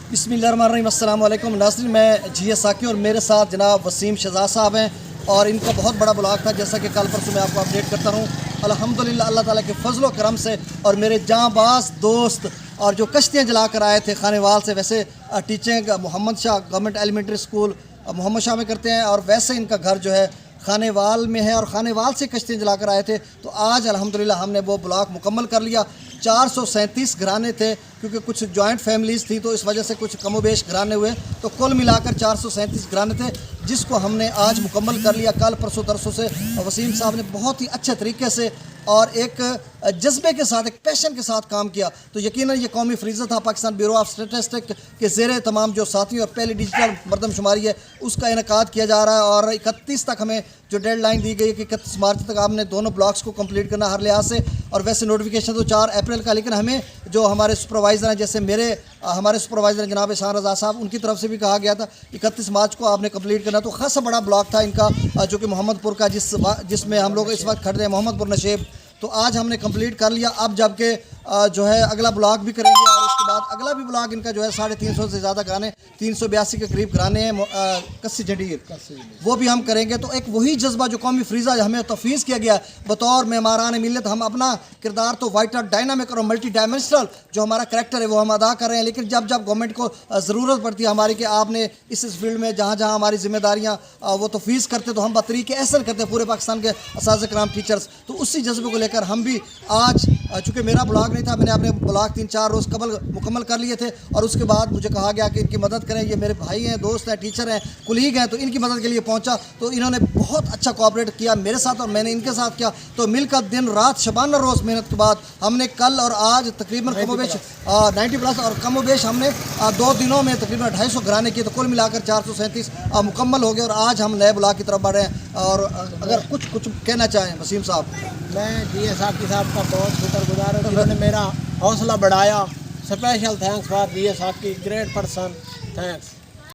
बिस्मिल्लाहिर्रहमानिर्रहीम। अस्सलाम वालेकुम नाज़रीन, मैं जी एस साकी और मेरे साथ जनाब वसीम शहजाद साहब हैं और इनका बहुत बड़ा ब्लॉग था, जैसा कि कल परसों मैं आपको अपडेट करता रहूँ। अल्हम्दुलिल्लाह अल्लाह ताला के फजल करम से और मेरे जांबाज दोस्त और जो कश्तियाँ जला कर आए थे खानेवाल से, वैसे teaching Mohammad Shah government elementary school Mohammad Shah में करते हैं और वैसे इनका घर जो है खानेवाल में है और खानेवाल से कश्तियाँ जला कर आए थे। तो आज अल्हम्दुलिल्लाह हमने वो ब्लॉग मुकम्मल कर लिया। 437 घराने थे, क्योंकि कुछ जॉइंट फैमिलीज़ थी तो इस वजह से कुछ कमोबेश घराने हुए, तो कुल मिलाकर 437 घराने थे, जिसको हमने आज मुकम्मल कर लिया। कल परसों तरसों से वसीम साहब ने बहुत ही अच्छे तरीके से और एक जज्बे के साथ, एक पैशन के साथ काम किया। तो यकीनन ये कौमी फ्रीज़र था। पाकिस्तान ब्यूरो ऑफ स्टैटिस्टिक के ज़ेरे तमाम जो 7वीं और पहली डिजिटल मरदमशुमारी है उसका इनेकाद किया जा रहा है और 31 तक हमें जो डेडलाइन दी गई है कि 31 मार्च तक आपने दोनों ब्लॉक्स को कंप्लीट करना हर लिहाज से। और वैसे नोटिफिकेशन तो 4 अप्रैल का, लेकिन हमें जो हमारे सुपरवाइज़र हैं, जैसे हमारे सुपरवाइज़र जनाब शान रज़ा साहब, उनकी तरफ से भी कहा गया था 31 मार्च को आपने कंप्लीट करना। तो खासा बड़ा ब्लॉक था इनका, जो कि मोहम्मदपुर का जिसमें हम लोग इस वक्त खड़े हैं, मोहम्मदपुर नशेब। तो आज हमने कंप्लीट कर लिया। अब जबकि जो है अगला ब्लॉग भी करेंगे और उसके बाद अगला भी ब्लॉग इनका जो है 350 से ज़्यादा गाने, 382 के करीब गाने हैं कस्सी जडीर, वो भी हम करेंगे। तो एक वही जज्बा जो कौमी फ्रीज़ा हमें तफवीज़ किया गया बतौर मेहमारान मिलत, हम अपना किरदार तो वाइट डायनामिक और मल्टी डायमेंशनल जो हमारा करैक्टर है वो हम अदा कर रहे हैं, लेकिन जब जब गवर्नमेंट को ज़रूरत पड़ती है हमारी कि आपने इस फील्ड में जहाँ जहाँ हमारी जिम्मेदारियाँ वो तफवीज़ करते तो हम बतरीके एहसन करते पूरे पाकिस्तान के असातिज़ा कराम टीचर्स। तो उसी जज्बे को लेकर हम भी आज, चूँकि मेरा ब्लॉग नहीं था, मैंने अपने ब्लॉग 3-4 रोज़ कबल मुकम्मल कर लिए थे और उसके बाद मुझे कहा गया कि इनकी मदद करें, ये मेरे भाई हैं, दोस्त हैं, टीचर हैं, कुलीग हैं, तो इनकी मदद के लिए पहुंचा। तो इन्होंने बहुत अच्छा कोऑपरेट किया मेरे साथ और मैंने इनके साथ किया। तो मिलकर दिन रात शबाना रोज़ मेहनत के बाद हमने कल और आज तकरीबन कमोबेश 90+ और कमोबेश हमने 2 दिनों में तकरीबन 250 घराने किए। तो कुल मिलाकर 437 मुकम्मल हो गए और आज हम नए ब्लॉग की तरफ बढ़ रहे हैं। और अगर कुछ कहना चाहें वसीम साहब। मैं जी एस साकी साहब का बहुत शुक्रगुजार हूँ, जिन्होंने मेरा हौसला बढ़ाया। Special thanks for G S साकी, ग्रेट पर्सन, थैंक्स।